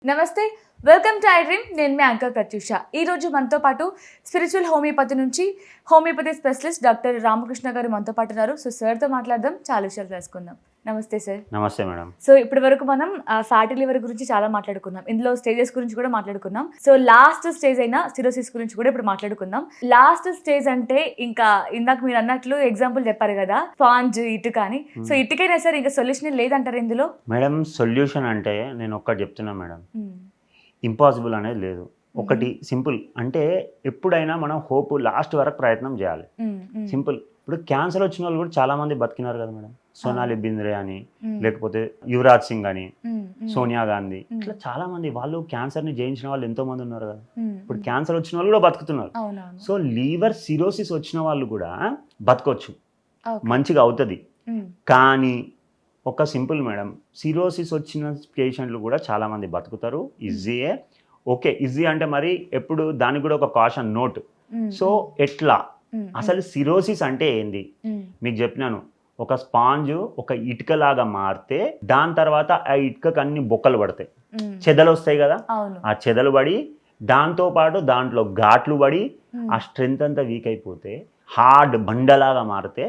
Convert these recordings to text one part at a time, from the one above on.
నమస్తే, welcome to I dream. నేను మీ anchor Pratyusha. ఈరోజు మనతో పాటు స్పిరిచువల్ హోమియోపతి నుంచి హోమియోపతి స్పెషలిస్ట్ డాక్టర్ రామకృష్ణ గారు మనతో పాటు ఉన్నారు. సో సార్తో మాట్లాడదాం, చాలా విషయాలు తెలుసుకుందాం. నమస్తే సార్. నమస్తే మేడం. సో ఇప్పటి వరకు మనం ఫ్యాటీ లివర్ గురించి చాలా మాట్లాడుకున్నాం, ఇందులో స్టేజెస్ గురించి కూడా మాట్లాడుకున్నాం. సో లాస్ట్ స్టేజ్ అయిన సిరోసిస్ గురించి కూడా ఇప్పుడు మాట్లాడుకుందాం. లాస్ట్ స్టేజ్ అంటే ఇంకా ఇందాక మీరు అన్నట్లు ఎగ్జాంపుల్ చెప్పారు కదా, స్పాంజ్, ఇటుక అని. సో ఇటుకైనా సార్ ఇంకా సొల్యూషన్ లేదంటారు ఇందులో? మేడం సొల్యూషన్ అంటే నేను ఒక్కటి చెప్తున్నా మేడం, ఇంపాసిబుల్ అనేది లేదు. ఒకటి సింపుల్ అంటే ఎప్పుడైనా మనం హోప్ లాస్ట్ వరకు ప్రయత్నం చేయాలి. సింపుల్. ఇప్పుడు క్యాన్సర్ వచ్చిన వాళ్ళు కూడా చాలా మంది బతికినారు కదా మేడం. సోనాలి బింద్రే అని, లేకపోతే యువరాజ్ సింగ్ అని, సోనియా గాంధీ, ఇట్లా చాలా మంది వాళ్ళు క్యాన్సర్ ని జయించిన వాళ్ళు ఎంతో మంది ఉన్నారు కదా. ఇప్పుడు క్యాన్సర్ వచ్చిన వాళ్ళు కూడా బతుకుతున్నారు. సో లీవర్ సిరోసిస్ వచ్చిన వాళ్ళు కూడా బతకొచ్చు, మంచిగా అవుతుంది. కానీ ఒక సింపుల్ మేడం, సిరోసిస్ వచ్చిన పేషెంట్లు కూడా చాలా మంది బతుకుతారు. ఈజీయే. ఓకే, ఈజీ అంటే మరి ఎప్పుడు దానికి కూడా ఒక కాషన్ నోట్. సో ఎట్లా అసలు సిరోసిస్ అంటే ఏంది మీకు చెప్పినాను. ఒక స్పాంజ్ ఒక ఇటుకలాగా మారితే దాని తర్వాత ఆ ఇటుకకు అన్ని బొక్కలు పడతాయి, చెదలు వస్తాయి కదా. ఆ చెదలు పడి దాంతో పాటు దాంట్లో ఘాట్లు పడి ఆ స్ట్రెంత్ అంతా వీక్ అయిపోతే హార్డ్ బండలాగా మారితే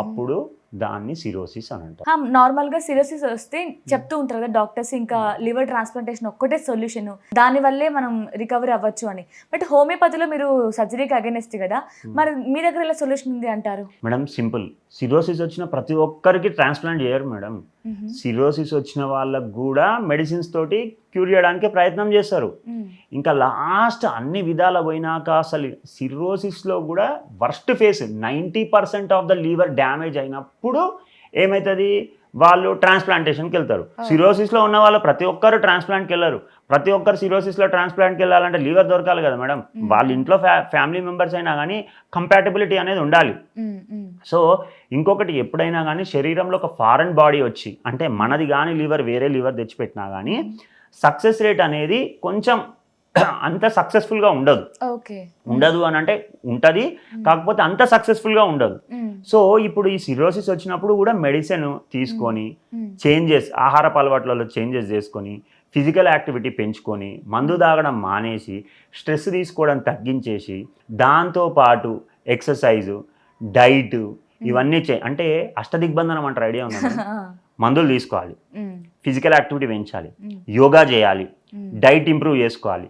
అప్పుడు దాన్ని సిరోసిస్ అని అంటారు. నార్మల్ గా సిరోసిస్ వస్తే చెప్తూ ఉంటారు కదా డాక్టర్స్, ఇంకా లివర్ ట్రాన్స్ప్లాంటేషన్ ఒక్కటే సొల్యూషన్, దాని వల్లే మనం రికవరీ అవ్వచ్చు అని. బట్ హోమియోపతిలో మీరు సర్జరీకి అగైనెస్ట్ కదా, మరి మీ దగ్గర ఎలా సొల్యూషన్ ఉంది అంటారు? Madam simple. సిరోసిస్ వచ్చిన ప్రతి ఒక్కరికి ట్రాన్స్ప్లాంట్ చేయరు మేడం. సిరోసిస్ వచ్చిన వాళ్ళకు కూడా మెడిసిన్స్ తోటి క్యూర్ చేయడానికి ప్రయత్నం చేస్తారు. ఇంకా లాస్ట్ అన్ని విధాల పోయినాక అసలు సిరోసిస్లో కూడా worst face 90% of the Lever damage అయినప్పుడు ఏమవుతుంది, వాళ్ళు ట్రాన్స్ప్లాంటేషన్కి వెళ్తారు. సిరోసిస్లో ఉన్న వాళ్ళు ప్రతి ఒక్కరు ట్రాన్స్ప్లాంట్కి వెళ్ళరు. ప్రతి ఒక్కరు సిరోసిస్లో ట్రాన్స్ప్లాంట్కి వెళ్ళాలంటే లీవర్ దొరకాలి కదా మేడం. వాళ్ళ ఇంట్లో ఫ్యామిలీ మెంబర్స్ అయినా కానీ కంపాటబిలిటీ అనేది ఉండాలి. సో ఇంకొకటి, ఎప్పుడైనా కానీ శరీరంలో ఒక ఫారెన్ బాడీ వచ్చి, అంటే మనది కానీ లివర్ వేరే లివర్ తెచ్చిపెట్టినా కానీ సక్సెస్ రేట్ అనేది కొంచెం అంత సక్సెస్ఫుల్గా ఉండదు. ఉండదు అని అంటే ఉంటుంది, కాకపోతే అంత సక్సెస్ఫుల్గా ఉండదు. సో ఇప్పుడు ఈ సిరోసిస్ వచ్చినప్పుడు కూడా మెడిసిన్ తీసుకొని చేంజెస్, ఆహారపు అలవాట్లలో చేంజెస్ చేసుకొని, ఫిజికల్ యాక్టివిటీ పెంచుకొని, మందు తాగడం మానేసి, స్ట్రెస్ తీసుకోవడం తగ్గించేసి, దాంతోపాటు ఎక్సర్సైజు, డైట్, ఇవన్నీ అంటే అష్టదిగ్బంధనం అంటారు, ఐడియా ఉందా? మందులు తీసుకోవాలి, ఫిజికల్ యాక్టివిటీ పెంచాలి, యోగా చేయాలి, డైట్ ఇంప్రూవ్ చేసుకోవాలి.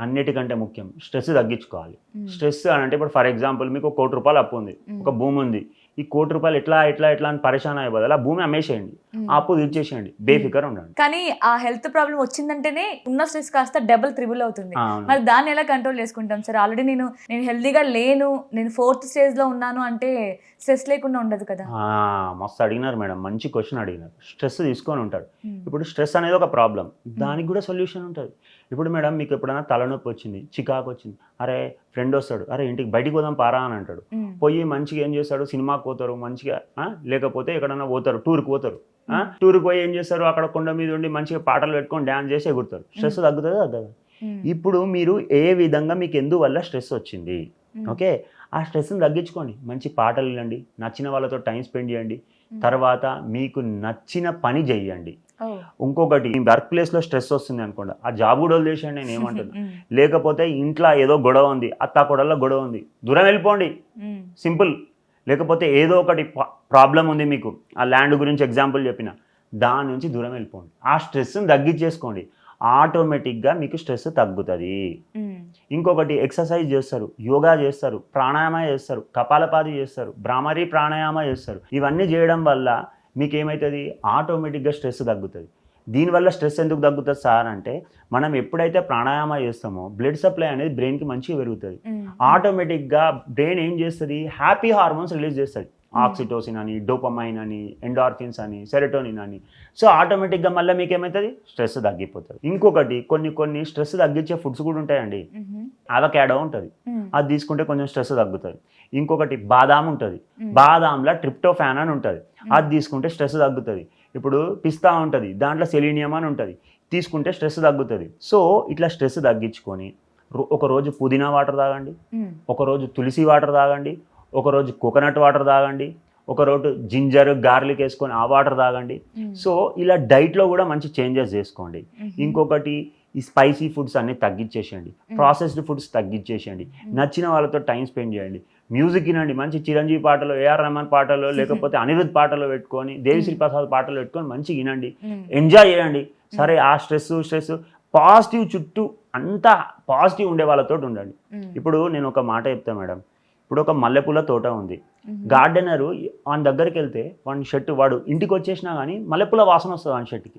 అన్నిటికంటే ముఖ్యం స్ట్రెస్ తగ్గించుకోవాలి. స్ట్రెస్ అని అంటే ఇప్పుడు ఫర్ ఎగ్జాంపుల్ మీకు ₹1 కోటి అప్పు ఉంది, ఒక భూమి ఉంది. ఈ ₹1 కోటి ఎట్లా అని పరేషాన్ అయ్యే బదులు ఆ భూమి అమ్మేసేయండి, ఆ అప్పు తీర్చేసేయండి, బేఫికర్ ఉండండి. కానీ ఆ హెల్త్ ప్రాబ్లం వచ్చిందంటేనే ఉన్న స్ట్రెస్ కాస్త డబుల్ త్రిబుల్ అవుతుంది. మరి దాన్ని ఎలా కంట్రోల్ చేసుకుంటాం సార్? ఆల్రెడీ నేను హెల్తీగా లేను, నేను 4th స్టేజ్ లో ఉన్నాను అంటే స్ట్రెస్ లేకుండా ఉండదు కదా. మస్తు అడిగినారు మేడం, మంచి క్వశ్చన్ అడిగినారు. స్ట్రెస్ తీసుకొని ఉంటాడు. ఇప్పుడు స్ట్రెస్ అనేది ఒక ప్రాబ్లం, దానికి కూడా సొల్యూషన్ ఉంటుంది. ఇప్పుడు మేడం మీకు ఎప్పుడైనా తలనొప్పి వచ్చింది, చికాకు వచ్చింది, అరే ఫ్రెండ్ వస్తాడు, అరే ఇంటికి బయటికి పోదాం పారా అని అంటాడు. పోయి మంచిగా ఏం చేస్తాడు, సినిమాకి పోతారు మంచిగా, లేకపోతే ఎక్కడన్నా పోతారు, టూర్కి పోతారు. టూర్కి పోయి ఏం చేస్తారు, అక్కడ కొండ మీద ఉండి మంచిగా పాటలు పెట్టుకొని డ్యాన్స్ చేసి ఎగురుతారు. స్ట్రెస్ తగ్గుతుంది తగ్గదు. ఇప్పుడు మీరు ఏ విధంగా మీకు ఎందువల్ల స్ట్రెస్ వచ్చింది, ఓకే, ఆ స్ట్రెస్ని తగ్గించుకోండి. మంచి పాటలు వినండి, నచ్చిన వాళ్ళతో టైం స్పెండ్ చేయండి, తర్వాత మీకు నచ్చిన పని చేయండి. ఇంకొకటి, వర్క్ ప్లేస్లో స్ట్రెస్ వస్తుంది అనుకోండి, ఆ జాబ్ కూడా వదిలేసేయండి, నేను ఏమంటున్నా. లేకపోతే ఇంట్లో ఏదో గొడవ ఉంది, అత్త కొడల్లో గొడవ ఉంది, దూరం వెళ్ళిపోండి, సింపుల్. లేకపోతే ఏదో ఒకటి ప్రాబ్లం ఉంది మీకు, ఆ ల్యాండ్ గురించి ఎగ్జాంపుల్ చెప్పిన, దాని నుంచి దూరం వెళ్ళిపోండి. ఆ స్ట్రెస్ని తగ్గించేసుకోండి, ఆటోమేటిక్గా మీకు స్ట్రెస్ తగ్గుతుంది. ఇంకొకటి, ఎక్సర్సైజ్ చేస్తారు, యోగా చేస్తారు, ప్రాణాయామ చేస్తారు, కపాలపాతి చేస్తారు, భ్రామరీ ప్రాణాయామ చేస్తారు. ఇవన్నీ చేయడం వల్ల మీకు ఏమవుతుంది, ఆటోమేటిక్గా స్ట్రెస్ తగ్గుతుంది. దీనివల్ల స్ట్రెస్ ఎందుకు తగ్గుతుంది సార్ అంటే, మనం ఎప్పుడైతే ప్రాణాయామ చేస్తామో బ్లడ్ సప్లై అనేది బ్రెయిన్కి మంచిగా పెరుగుతుంది. ఆటోమేటిక్గా బ్రెయిన్ ఏం చేస్తుంది, హ్యాపీ హార్మోన్స్ రిలీజ్ చేస్తుంది. ఆక్సిటోసిన్ అని, డోపమైన్ అని, ఎండార్ఫిన్స్ అని, సెరటోనిన్ అని. సో ఆటోమేటిక్గా మళ్ళీ మీకు ఏమవుతుంది, స్ట్రెస్ తగ్గిపోతుంది. ఇంకొకటి, కొన్ని స్ట్రెస్ తగ్గించే ఫుడ్స్ కూడా ఉంటాయండి. అవకాడో ఉంటుంది, అది తీసుకుంటే కొంచెం స్ట్రెస్ తగ్గుతుంది. ఇంకొకటి బాదాం ఉంటుంది, బాదాంలో ట్రిప్టోఫాన్ అని ఉంటుంది, అది తీసుకుంటే స్ట్రెస్ తగ్గుతుంది. ఇప్పుడు పిస్తా ఉంటుంది, దాంట్లో సెలీనియం అని ఉంటుంది, తీసుకుంటే స్ట్రెస్ తగ్గుతుంది. సో ఇట్లా స్ట్రెస్ తగ్గించుకొని ఒకరోజు పుదీనా వాటర్ తాగండి, ఒకరోజు తులసి వాటర్ తాగండి, ఒకరోజు కోకోనట్ వాటర్ తాగండి, ఒక రోజు జింజర్ గార్లిక్ వేసుకొని ఆ వాటర్ తాగండి. సో ఇలా డైట్లో కూడా మంచి చేంజెస్ చేసుకోండి. ఇంకొకటి ఈ స్పైసీ ఫుడ్స్ అన్ని తగ్గించేసేయండి, ప్రాసెస్డ్ ఫుడ్స్ తగ్గించేసేయండి, నచ్చిన వాళ్ళతో టైం స్పెండ్ చేయండి, మ్యూజిక్ వినండి, మంచి చిరంజీవి పాటలు, ఏఆర్ రెహమాన్ పాటలు, లేకపోతే అనిరుద్ పాటలు పెట్టుకొని, దేవిశ్రీ ప్రసాద్ పాటలు పెట్టుకొని మంచిగా వినండి, ఎంజాయ్ చేయండి. సరే ఆ స్ట్రెస్ పాజిటివ్, చుట్టూ అంతా పాజిటివ్ ఉండే వాళ్ళతో ఉండండి. ఇప్పుడు నేను ఒక మాట చెప్తాను మేడం, ఇప్పుడు ఒక మల్లెపూల తోట ఉంది, గార్డెనరు వాని దగ్గరికి వెళ్తే వాడి షర్ట్ వాడు ఇంటికి వచ్చేసినా కానీ మల్లెపూల వాసన వస్తుంది వాని షర్ట్కి.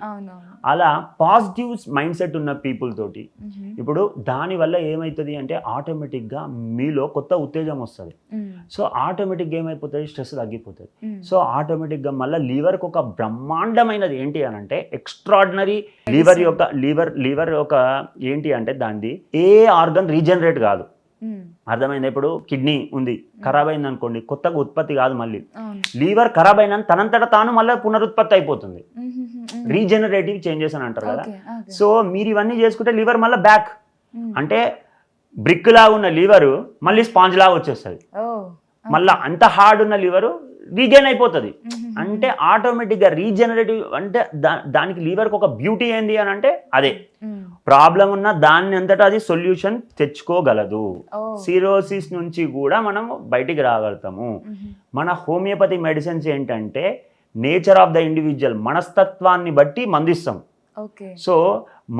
అలా పాజిటివ్ మైండ్ సెట్ ఉన్న పీపుల్ తోటి ఇప్పుడు దానివల్ల ఏమవుతుంది అంటే ఆటోమేటిక్గా మీలో కొత్త ఉత్తేజం వస్తుంది. సో ఆటోమేటిక్గా ఏమైపోతుంది, స్ట్రెస్ తగ్గిపోతుంది. సో ఆటోమేటిక్గా మళ్ళీ లివర్కి ఒక బ్రహ్మాండమైనది ఏంటి అని అంటే ఎక్స్ట్రాడినరీ లివర్ యొక్క ఏంటి అంటే దాన్ని ఏ ఆర్గన్ రీజనరేట్ కాదు. అర్థమైంది? ఇప్పుడు కిడ్నీ ఉంది, ఖరాబ్ అయింది అనుకోండి, కొత్తగా ఉత్పత్తి కాదు. మళ్ళీ లీవర్ ఖరాబ్ అయినా తనంతట తాను మళ్ళీ పునరుత్పత్తి అయిపోతుంది. రీజనరేటివ్ చేంజెస్ అని అంటారు కదా. సో మీరు ఇవన్నీ చేసుకుంటే లివర్ మళ్ళీ బ్యాక్ అంటే బ్రిక్ లాగా ఉన్న లివరు మళ్ళీ స్పాంజ్ లాగా వచ్చేస్తుంది. మళ్ళీ అంత హార్డ్ ఉన్న లివరు రీగెయిన్ అయిపోతుంది. అంటే ఆటోమేటిక్గా రీజనరేటివ్ అంటే దానికి లివర్కి ఒక బ్యూటీ ఏంది అని అంటే అదే ప్రాబ్లం ఉన్న దాన్ని అంతటా అది సొల్యూషన్ తెచ్చుకోగలదు. సిరోసిస్ నుంచి కూడా మనం బయటికి రాగలుగుతాము. మన హోమియోపతి మెడిసిన్స్ ఏంటంటే నేచర్ ఆఫ్ ద ఇండివిజువల్, మనస్తత్వాన్ని బట్టి మందిస్తాం. సో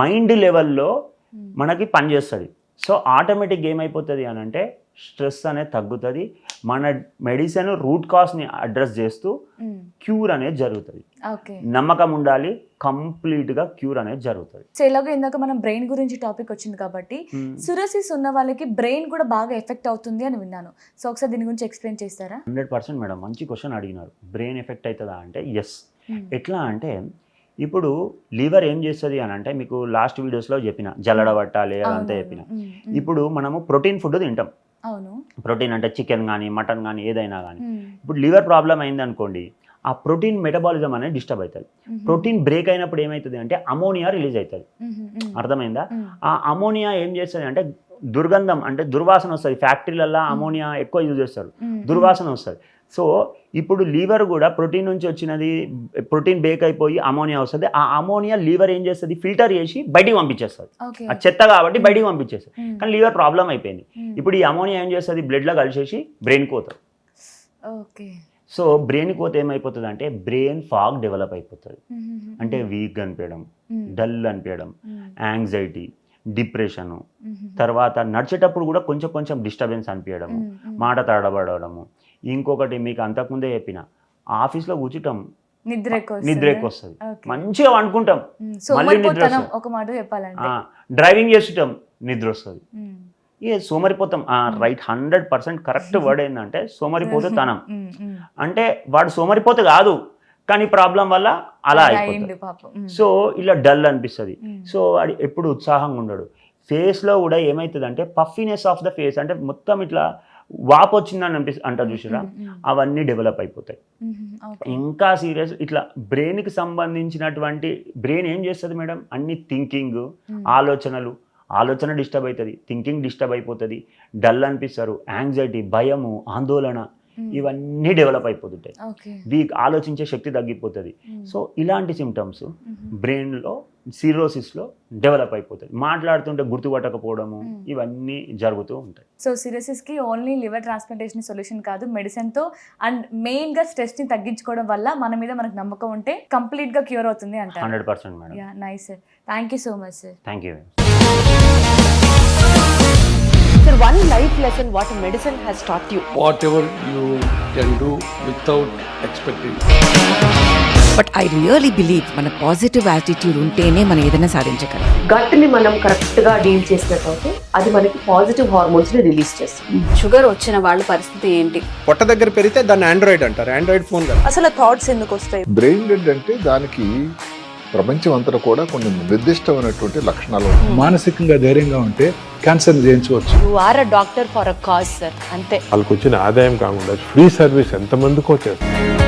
మైండ్ లెవెల్లో మనకి పనిచేస్తుంది. సో ఆటోమేటిక్గా ఏమైపోతుంది అని అంటే స్ట్రెస్ అనేది తగ్గుతుంది. మన మెడిసిన్ రూట్ కాజ్ని అడ్రస్ చేస్తూ క్యూర్ అనేది జరుగుతుంది. నమ్మకం ఉండాలి, కంప్లీట్గా క్యూర్ అనేది జరుగుతుంది. సో ఇలాగ ఇందాక మనం బ్రెయిన్ గురించి టాపిక్ వచ్చింది కాబట్టి సిరోసిస్ ఉన్న వాళ్ళకి బ్రెయిన్ కూడా బాగా ఎఫెక్ట్ అవుతుంది అని విన్నాను. సో ఒకసారి దీని గురించి ఎక్స్ప్లెయిన్ చేస్తారా? 100% మేడం, మంచి క్వశ్చన్ అడిగినారు. బ్రెయిన్ ఎఫెక్ట్ అవుతుందా అంటే ఎస్. ఎట్లా అంటే ఇప్పుడు లివర్ ఏం చేస్తుంది అని అంటే మీకు లాస్ట్ వీడియోస్లో చెప్పిన జల్లడ పట్టాలి అదంతా చెప్పిన. ఇప్పుడు మనము ప్రోటీన్ ఫుడ్ తింటాం. ప్రోటీన్ అంటే చికెన్ కానీ మటన్ కానీ ఏదైనా కానీ. ఇప్పుడు లివర్ ప్రాబ్లం అయింది అనుకోండి, ఆ ప్రోటీన్ మెటబాలిజం అనేది డిస్టర్బ్ అవుతుంది. ప్రోటీన్ బ్రేక్ అయినప్పుడు ఏమవుతుంది అంటే అమోనియా రిలీజ్ అవుతుంది. అర్థమైందా? ఆ అమోనియా ఏం చేస్తుంది అంటే దుర్గంధం అంటే దుర్వాసన వస్తుంది. ఫ్యాక్టరీలలో అమోనియా ఎక్కువ యూజ్ చేస్తారు, దుర్వాసన వస్తుంది. సో ఇప్పుడు లీవర్ కూడా ప్రోటీన్ నుంచి వచ్చినది, ప్రోటీన్ బ్రేక్ అయిపోయి అమోనియా వస్తుంది. ఆ అమోనియా లీవర్ ఏం చేస్తుంది, ఫిల్టర్ చేసి బయటికి పంపించేస్తుంది. ఆ చెత్త కాబట్టి బయటికి పంపించేస్తుంది. కానీ లీవర్ ప్రాబ్లం అయిపోయింది. ఇప్పుడు ఈ అమోనియా ఏం చేస్తుంది, బ్లడ్లో కలిసేసి బ్రెయిన్కి పోతుంది. సో బ్రెయిన్కి పోతే ఏమైపోతుంది అంటే బ్రెయిన్ ఫాగ్ డెవలప్ అయిపోతుంది. అంటే వీక్ అనిపించడం, డల్ అనిపించడం, యాంగ్జైటీ, డిప్రెషను, తర్వాత నడిచేటప్పుడు కూడా కొంచెం కొంచెం డిస్టర్బెన్స్ అనిపించడము, మాట తడబడము. ఇంకొకటి మీకు అంతకుముందే చెప్పిన, ఆఫీస్లో కూర్చుంటాం, నిద్ర ఎక్కువ వస్తుంది, మంచిగా అనుకుంటాం, మళ్ళీ నిద్ర వస్తుంది. డ్రైవింగ్ చేస్తుంటాం, నిద్ర వస్తుంది. సోమరిపోతాం. రైట్, 100% కరెక్ట్ వర్డ్ ఏంటంటే సోమరిపోతుతనం. అంటే వాడు సోమరిపోతే కాదు, కానీ ప్రాబ్లం వల్ల అలా అయిపోతుంది. సో ఇలా డల్ అనిపిస్తుంది. సో వాడు ఎప్పుడు ఉత్సాహంగా ఉండడు. ఫేస్లో కూడా ఏమవుతుంది అంటే పఫీనెస్ ఆఫ్ ద ఫేస్, అంటే మొత్తం ఇట్లా వాపు వచ్చిందని అంటారు చూసిరా, అవన్నీ డెవలప్ అయిపోతాయి. ఇంకా సీరియస్ ఇట్లా బ్రెయిన్కి సంబంధించినటువంటి బ్రెయిన్ ఏం చేస్తుంది మేడం, అన్ని థింకింగ్, ఆలోచన డిస్టర్బ్ అవుతుంది, థింకింగ్ డిస్టర్బ్ అయిపోతుంది, డల్ అనిపిస్తారు, యాంగ్జైటీ, భయము, ఆందోళన, ఇవన్నీ డెవలప్ అయిపోతుంటాయి. వీక్, ఆలోచించే శక్తి తగ్గిపోతుంది. సో ఇలాంటి సిమ్టమ్స్ బ్రెయిన్లో సిరోసిస్లో డెవలప్ అయిపోతుంది. మాట్లాడుతుంటే గుర్తుపట్టకపోవడము, ఇవన్నీ జరుగుతూ ఉంటాయి. సో సిరోసిస్కి ఓన్లీ లివర్ ట్రాన్స్ప్లాంటేషన్ సొల్యూషన్ కాదు, మెడిసిన్తో అండ్ మెయిన్గా స్ట్రెస్ని తగ్గించుకోవడం వల్ల మన మీద మనకు నమ్మకం ఉంటే కంప్లీట్గా క్యూర్ అవుతుంది అంటారు. 100% madam. Nice sir, thank you so much sir. Thank you. Sir, one life lesson what medicine has taught you. Whatever you can do without expecting. But I really believe మన పాజిటివ్ యాటిట్యూడ్ ఉంటేనే మనం ఏదైనా సాధించగలం. గట్ని మనం కరెక్ట్గా deal చేసినట్లయితే అది మనకి పాజిటివ్ హార్మోన్స్ని రిలీజ్ చేస్తుంది. షుగర్ వచ్చిన వాళ్ళ పరిస్థితి ఏంటి? పొట్ట దగ్గర పెరిగితే దాన్ని ఆండ్రాయిడ్ అంటారు, ఆండ్రాయిడ్ ఫోన్ కదా. అసలు థాట్స్ ఎందుకు వస్తాయి? బ్రెయిన్ డెడ్ అంటే దానికి ప్రపంచం అంతా కూడా కొన్ని నిర్దిష్టమైనటువంటి లక్షణాలు. మానసికంగా ధైర్యంగా ఉంటే క్యాన్సర్ జయించవచ్చు. You are a doctor for a cause sir, అంతే. వాళ్ళకి వచ్చిన ఆదాయం కాకుండా ఫ్రీ సర్వీస్ ఎంతమందికో చేస్తారు.